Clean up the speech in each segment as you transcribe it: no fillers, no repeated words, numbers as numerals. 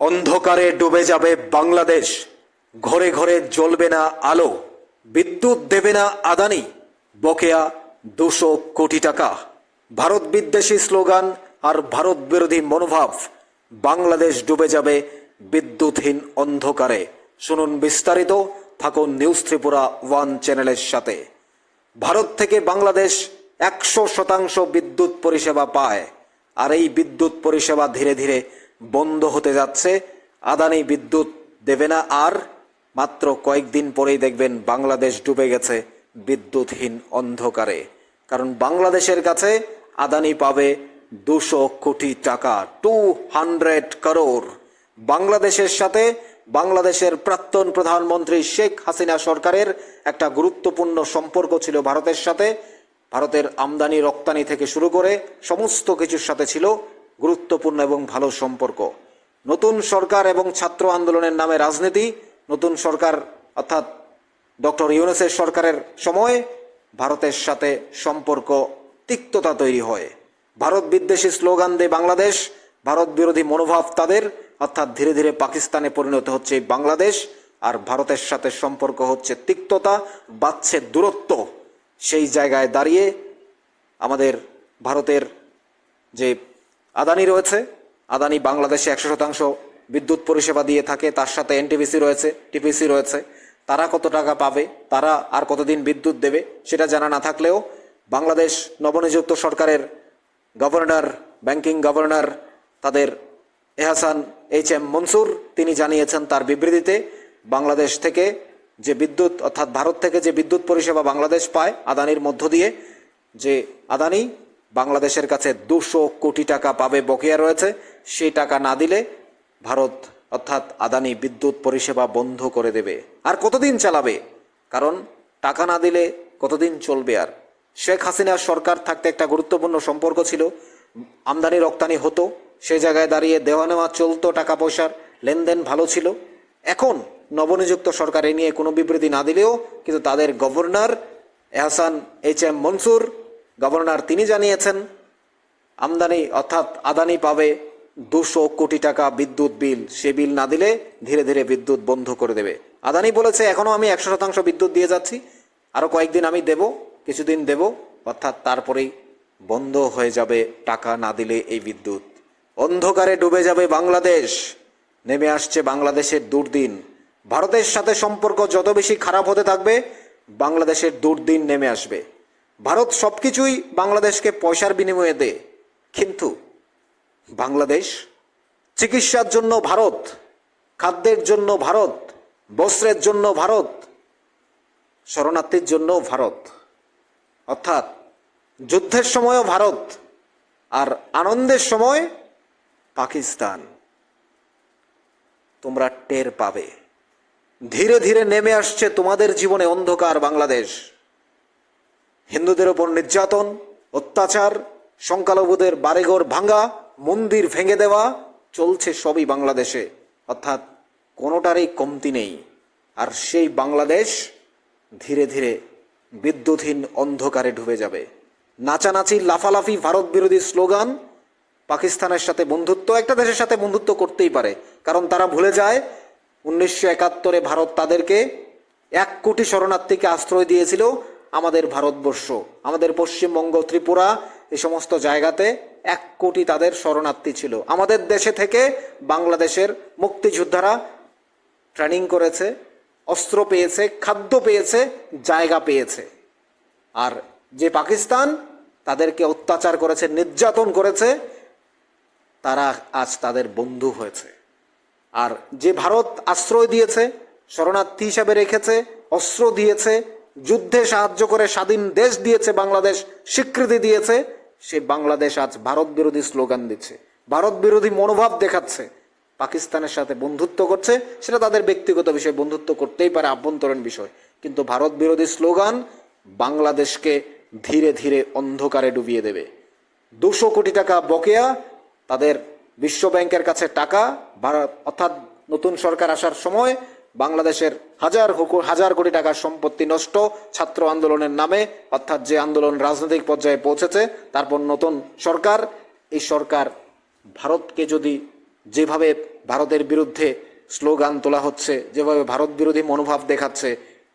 অন্ধকারে ডুবে যাবে বাংলাদেশ, ঘরে ঘরে জ্বলবে না আলো, বিদ্যুৎ দেবে না আদানি, বকেয়া 200 কোটি টাকা। ভারত বিদ্বেষী স্লোগান আর ভারত বিরোধী মনোভাব, বাংলাদেশ ডুবে যাবে বিদ্যুৎহীন অন্ধকারে। শুনুন বিস্তারিত, থাকুন নিউজ ত্রিপুরা 1 চ্যানেলের সাথে। ভারত থেকে বাংলাদেশ 100% বিদ্যুৎ পরিষেবা পায়, আর এই বিদ্যুৎ পরিষেবা ধীরে ধীরে বন্ধ হতে যাচ্ছে। আদানি বিদ্যুৎ দেবে না আর, মাত্র কয়েকদিন পরেই দেখবেন বাংলাদেশ ডুবে গেছে বিদ্যুৎহীন অন্ধকারে। কারণ বাংলাদেশের কাছে আদানি পাবে 200 কোটি টাকা, 200 করোড়। বাংলাদেশের সাথে বাংলাদেশের প্রাক্তন প্রধানমন্ত্রী শেখ হাসিনা সরকারের একটা গুরুত্বপূর্ণ সম্পর্ক ছিল ভারতের সাথে। ভারতের আমদানি রপ্তানি থেকে শুরু করে সমস্ত কিছুর সাথে ছিল গুরুত্বপূর্ণ এবং ভালো সম্পর্ক। নতুন সরকার এবং ছাত্র আন্দোলনের নামে রাজনীতি, নতুন সরকার অর্থাৎ ডক্টর ইউনূসের সরকারের সময় ভারতের সাথে সম্পর্ক তিক্ততা তৈরি হয়। ভারত বিদ্বেষী স্লোগান দেয় বাংলাদেশ, ভারত বিরোধী মনোভাব তাদের, অর্থাৎ ধীরে ধীরে পাকিস্তানে পরিণত হচ্ছে বাংলাদেশ। আর ভারতের সাথে সম্পর্ক হচ্ছে তিক্ততা, বাড়ছে দূরত্ব। সেই জায়গায় দাঁড়িয়ে আমাদের ভারতের যে আদানি রয়েছে, আদানি বাংলাদেশে 100% বিদ্যুৎ পরিষেবা দিয়ে থাকে, তার সাথে এনটিপিসি রয়েছে, টিপিসি রয়েছে। তারা কত টাকা পাবে, তারা আর কতদিন বিদ্যুৎ দেবে সেটা জানা না থাকলেও বাংলাদেশ নবনিযুক্ত সরকারের গভর্নর, ব্যাংকিং গভর্নর তাদের এহসান HM মনসুর, তিনি জানিয়েছেন তার বিবৃতিতে, বাংলাদেশ থেকে যে বিদ্যুৎ অর্থাৎ ভারত থেকে যে বিদ্যুৎ পরিষেবা বাংলাদেশ পায় আদানির মধ্য দিয়ে, যে আদানি বাংলাদেশের কাছে 200 কোটি টাকা পাবে, বকেয়া রয়েছে। সেই টাকা না দিলে ভারত অর্থাৎ আদানি বিদ্যুৎ পরিষেবা বন্ধ করে দেবে। আর কতদিন চালাবে? কারণ টাকা না দিলে কতদিন চলবে আর? শেখ হাসিনার সরকার থাকতে একটা গুরুত্বপূর্ণ সম্পর্ক ছিল, আমদানি রপ্তানি হতো, সেই জায়গায় দাঁড়িয়ে দেওয়া নেওয়া চলতো, টাকা পয়সার লেনদেন ভালো ছিল। এখন নবনিযুক্ত সরকার এ নিয়ে কোনো বিবৃতি না দিলেও কিন্তু তাদের গভর্নর এহসান HM মনসুর, গভর্নর, তিনি জানিয়েছেন আমদানি অর্থাৎ আদানি পাবে 200 কোটি টাকা বিদ্যুৎ বিল, সে বিল না দিলে ধীরে ধীরে বিদ্যুৎ বন্ধ করে দেবে। আদানি বলেছে এখনো আমি 100% বিদ্যুৎ দিয়ে যাচ্ছি, আরো কয়েকদিন আমি দেব, কিছুদিন দেব, অর্থাৎ তারপরেই বন্ধ হয়ে যাবে টাকা না দিলে এই বিদ্যুৎ। অন্ধকারে ডুবে যাবে বাংলাদেশ, নেমে আসছে বাংলাদেশের দুর্দিন। ভারতের সাথে সম্পর্ক যত বেশি খারাপ হতে থাকবে, বাংলাদেশের দুর্দিন নেমে আসবে। ভারত সবকিছুই বাংলাদেশকে পয়সার বিনিময়ে দেয়, কিন্তু বাংলাদেশ চিকিৎসার জন্য ভারত, খাদ্যের জন্য ভারত, বস্ত্রের জন্য ভারত, শরণার্থীর জন্য ভারত, অর্থাৎ যুদ্ধের সময়ও ভারত আর আনন্দের সময় পাকিস্তান। তোমরা টের পাবে, ধীরে ধীরে নেমে আসছে তোমাদের জীবনে অন্ধকার বাংলাদেশ। হিন্দুদের ওপর নির্যাতন, অত্যাচার, সংখ্যালঘুদের বাড়িঘর ভাঙা, মন্দির ভেঙে দেওয়া চলছে সবই বাংলাদেশে, অর্থাৎ কোনোটারই কমতি নেই। আর সেই বাংলাদেশ ধীরে ধীরে বিদ্যুৎহীন অন্ধকারে ডুবে যাবে। নাচানাচি, লাফালাফি, ভারত বিরোধী স্লোগান, পাকিস্তানের সাথে বন্ধুত্ব, একটা দেশের সাথে বন্ধুত্ব করতেই পারে, কারণ তারা ভুলে যায় 1971-এ ভারত তাদেরকে 1 কোটি শরণার্থীকে আশ্রয় দিয়েছিল। আমাদের ভারতবর্ষ, আমাদের পশ্চিমবঙ্গ, ত্রিপুরা, এই সমস্ত জায়গাতে 1 কোটি তাদের শরণার্থী ছিল। আমাদের দেশে থেকে বাংলাদেশের মুক্তিযোদ্ধারা ট্রেনিং করেছে, অস্ত্র পেয়েছে, খাদ্য পেয়েছে, জায়গা পেয়েছে। আর যে পাকিস্তান তাদেরকে অত্যাচার করেছে, নির্যাতন করেছে, তারা আজ তাদের বন্ধু হয়েছে। আর যে ভারত আশ্রয় দিয়েছে, শরণার্থী হিসাবে রেখেছে, অস্ত্র দিয়েছে, যুদ্ধে সাহায্য করে স্বাধীন দেশ দিয়েছে, বাংলাদেশ স্বীকৃতি দিয়েছে, সে বাংলাদেশ আজ ভারত বিরোধী স্লোগান দিচ্ছে, ভারত বিরোধী মনোভাব দেখাচ্ছে, পাকিস্তানের সাথে বন্ধুত্ব করছে। সেটা তাদের ব্যক্তিগত বিষয়, বন্ধুত্ব করতেই পারে, আভ্যন্তরীণ বিষয়, কিন্তু ভারত বিরোধী স্লোগান বাংলাদেশকে ধীরে ধীরে অন্ধকারে ডুবিয়ে দেবে। 200 কোটি টাকা বকেয়া, তাদের বিশ্ব ব্যাংকের কাছে টাকা, অর্থাৎ নতুন সরকার আসার সময় বাংলাদেশের হাজার কোটি টাকার সম্পত্তি নষ্ট ছাত্র আন্দোলনের নামে, অর্থাৎ যে আন্দোলন রাজনৈতিক পর্যায়ে পৌঁছেছে, তারপর নতুন সরকার, এই সরকার ভারতকে যদি যেভাবে ভারতের বিরুদ্ধে স্লোগান তোলা হচ্ছে, যেভাবে ভারত বিরোধী মনোভাব দেখাচ্ছে,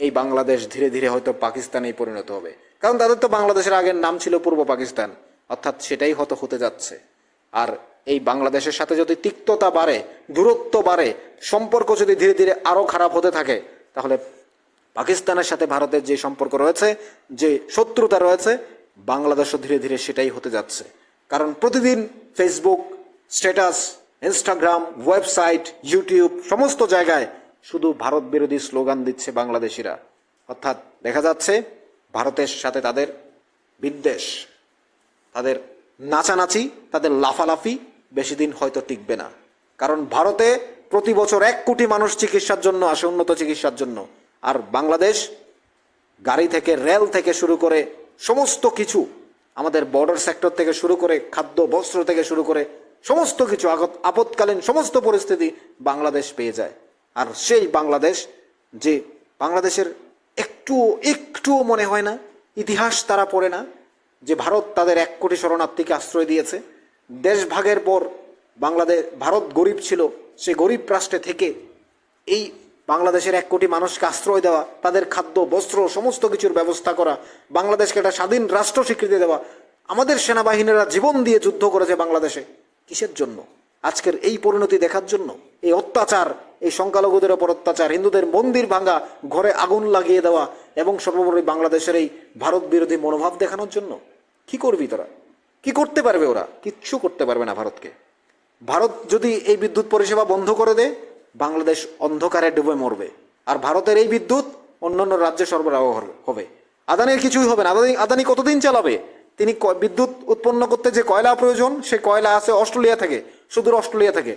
এই বাংলাদেশ ধীরে ধীরে হয়তো পাকিস্তানেই পরিণত হবে। কারণ তাদের তো বাংলাদেশের আগের নাম ছিল পূর্ব পাকিস্তান, অর্থাৎ সেটাই হয়তো হতে যাচ্ছে। আর এই বাংলাদেশের সাথে যদি তিক্ততা বাড়ে, দূরত্ব বাড়ে, সম্পর্ক যদি ধীরে ধীরে আরও খারাপ হতে থাকে, তাহলে পাকিস্তানের সাথে ভারতের যে সম্পর্ক রয়েছে, যে শত্রুতা রয়েছে, বাংলাদেশও ধীরে ধীরে সেটাই হতে যাচ্ছে। কারণ প্রতিদিন Facebook status, Instagram, website, YouTube সমস্ত জায়গায় শুধু ভারত বিরোধী স্লোগান দিচ্ছে বাংলাদেশিরা। অর্থাৎ দেখা যাচ্ছে ভারতের সাথে তাদের বিদ্বেষ, তাদের নাচানাচি, তাদের লাফালাফি বেশি দিন হয়তো টিকবে না। কারণ ভারতে প্রতি বছর 1 কোটি মানুষ চিকিৎসার জন্য আসে, উন্নত চিকিৎসার জন্য। আর বাংলাদেশ গাড়ি থেকে, রেল থেকে শুরু করে সমস্ত কিছু, আমাদের বর্ডার সেক্টর থেকে শুরু করে খাদ্য বস্ত্র থেকে শুরু করে সমস্ত কিছু, আপৎকালীন সমস্ত পরিস্থিতি বাংলাদেশ পেয়ে যায়। আর সেই বাংলাদেশ, যে বাংলাদেশের একটুও মনে হয় না, ইতিহাস তারা পড়ে না, যে ভারত তাদের 1 কোটি শরণার্থীকে আশ্রয় দিয়েছে। দেশ ভাগের পর ভারত গরিব ছিল, সে গরিব রাষ্ট্রে থেকে এই বাংলাদেশের 1 কোটি মানুষকে আশ্রয় দেওয়া, তাদের খাদ্য বস্ত্র সমস্ত কিছুর ব্যবস্থা করা, বাংলাদেশকে একটা স্বাধীন রাষ্ট্র স্বীকৃতি দেওয়া। আমাদের সেনাবাহিনীরা জীবন দিয়ে যুদ্ধ করেছে বাংলাদেশে। কিসের জন্য? আজকের এই পরিণতি দেখার জন্য? এই অত্যাচার, এই সংখ্যালঘুদের ওপর অত্যাচার, হিন্দুদের মন্দির ভাঙা, ঘরে আগুন লাগিয়ে দেওয়া এবং সর্বোপরি বাংলাদেশের এই ভারত বিরোধী মনোভাব দেখানোর জন্য? কি করবি তোরা? কি করতে পারবে ওরা? কিচ্ছু করতে পারবে না ভারতকে। ভারত যদি এই বিদ্যুৎ পরিষেবা বন্ধ করে দেয়, বাংলাদেশ অন্ধকারে ডুবে মরবে। আর ভারতের এই বিদ্যুৎ অন্যান্য রাজ্যে সরবরাহ হবে। আদানির কিছুই হবে না। আদানি কতদিন চালাবে? তিনি বিদ্যুৎ উৎপন্ন করতে যে কয়লা প্রয়োজন, সে কয়লা আসে অস্ট্রেলিয়া থেকে, সুদূর অস্ট্রেলিয়া থেকে।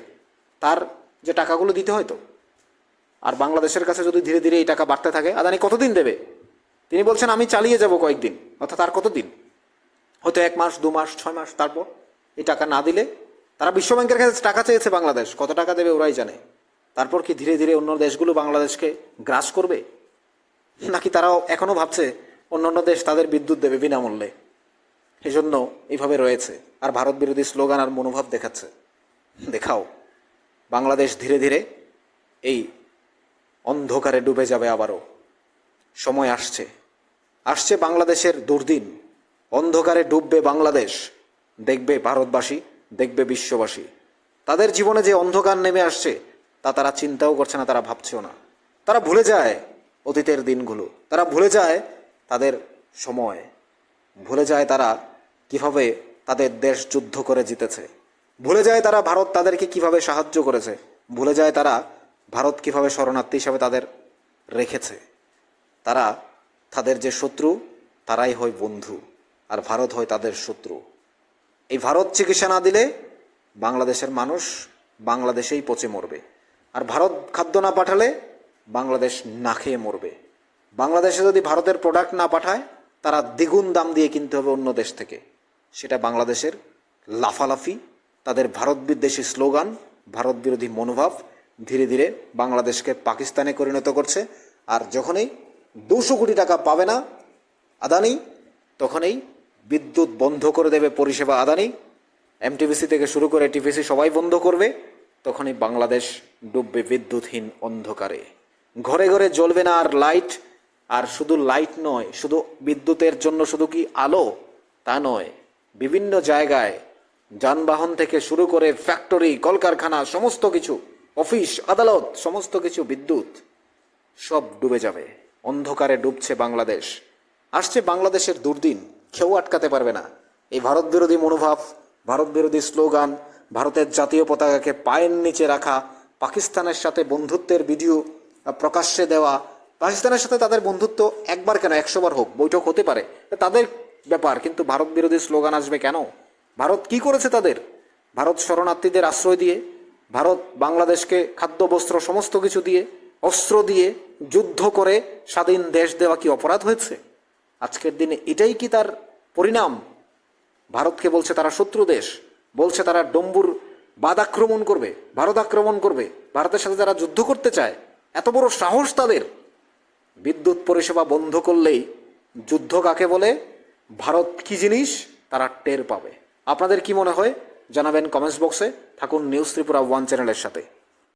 তার যে টাকাগুলো দিতে হয়তো। আর বাংলাদেশের কাছে যদি ধীরে ধীরে এই টাকা বাড়তে থাকে, আদানি কতদিন দেবে? তিনি বলছেন আমি চালিয়ে যাব কয়েকদিন, অর্থাৎ আর কতদিন? হয়তো 1 মাস, 2 মাস, 6 মাস। তারপর এই টাকা না দিলে, তারা বিশ্বব্যাংকের কাছে টাকা চেয়েছে, বাংলাদেশ কত টাকা দেবে ওরাই জানে। তারপর কি ধীরে ধীরে অন্য দেশগুলো বাংলাদেশকে গ্রাস করবে? নাকি তারাও এখনো ভাবছে অন্যান্য দেশ তাদের বিদ্যুৎ দেবে বিনামূল্যে? এই জন্য এইভাবে রয়েছে। আর ভারত বিরোধী স্লোগান আর মনোভাব দেখাচ্ছে। দেখাও, বাংলাদেশ ধীরে ধীরে এই অন্ধকারে ডুবে যাবে আবারও। সময় আসছে বাংলাদেশের দুর্দিন। অন্ধকারে ডুববে বাংলাদেশ। দেখবে ভারতবাসী, দেখবে বিশ্ববাসী। তাদের জীবনে যে অন্ধকার নেমে আসছে, তা তারা চিন্তাও করছে না, তারা ভাবছেও না। তারা ভুলে যায় অতীতের দিনগুলো, তারা ভুলে যায় তাদের সময়, ভুলে যায় তারা কিভাবে তাদের দেশ যুদ্ধ করে জিতেছে, ভুলে যায় তারা ভারত তাদেরকে কিভাবে সাহায্য করেছে, ভুলে যায় তারা ভারত কিভাবে শরণার্থী হিসাবে তাদের রেখেছে। তারা তাদের যে শত্রু, তারাই হয় বন্ধু, আর ভারত হয় তাদের শত্রু। এই ভারত চিকিৎসা না দিলে বাংলাদেশের মানুষ বাংলাদেশেই পচে মরবে। আর ভারত খাদ্য না পাঠালে বাংলাদেশ না খেয়ে মরবে। বাংলাদেশে যদি ভারতের প্রোডাক্ট না পাঠায়, তারা দ্বিগুণ দাম দিয়ে কিনতে হবে অন্য দেশ থেকে। সেটা বাংলাদেশের লাফালাফি, তাদের ভারত বিদ্বেষী স্লোগান, ভারত বিরোধী মনোভাব ধীরে ধীরে বাংলাদেশকে পাকিস্তানে পরিণত করছে। আর যখনই 200 কোটি টাকা পাবে না আদানি, তখনই বিদ্যুৎ বন্ধ করে দেবে পরিষেবা আদানি। এমটিভিসি থেকে শুরু করে টিভিসি সবাই বন্ধ করবে। তখনই বাংলাদেশ ডুববে বিদ্যুৎহীন অন্ধকারে। ঘরে ঘরে জ্বলবে না আর লাইট। আর শুধু লাইট নয়, শুধু বিদ্যুতের জন্য শুধু কি আলো তা নয়, বিভিন্ন জায়গায় যানবাহন থেকে শুরু করে ফ্যাক্টরি, কলকারখানা, সমস্ত কিছু, অফিস, আদালত, সমস্ত কিছু বিদ্যুৎ সব ডুবে যাবে। অন্ধকারে ডুবছে বাংলাদেশ। আসছে বাংলাদেশের দুর্দিন, কেউ আটকাতে পারবে না। এই ভারত বিরোধী মনোভাব, ভারত বিরোধী স্লোগান, ভারতের জাতীয় পতাকাকে পায়ের নিচে রাখা, পাকিস্তানের সাথে বন্ধুত্বের ভিডিও প্রকাশ্যে দেওয়া, পাকিস্তানের সাথে তাদের বন্ধুত্ব একবার কেন 100 বার হোক, বৈঠক হতে পারে, তাদের ব্যাপার। কিন্তু ভারত বিরোধী স্লোগান আসবে কেন? ভারত কি করেছে তাদের? ভারত শরণার্থীদের আশ্রয় দিয়ে, ভারত বাংলাদেশকে খাদ্য বস্ত্র সমস্ত কিছু দিয়ে, অস্ত্র দিয়ে, যুদ্ধ করে স্বাধীন দেশ দেওয়া কি অপরাধ হয়েছে? আজকের দিনে এটাই কি তার পরিণাম? ভারতকে বলছে তারা শত্রু দেশ, বলছে তারা ডম্বুর বাদ আক্রমণ করবে, ভারত আক্রমণ করবে, ভারতের সাথে যারা যুদ্ধ করতে চায়। এত বড় সাহস তাদের! বিদ্যুৎ পরিষেবা বন্ধ করলেই যুদ্ধ কাকে বলে, ভারত কি জিনিস তারা টের পাবে। আপনাদের কি মনে হয় জানাবেন কমেন্টস বক্সে। থাকুন নিউজ ত্রিপুরা ওয়ান চ্যানেলের সাথে।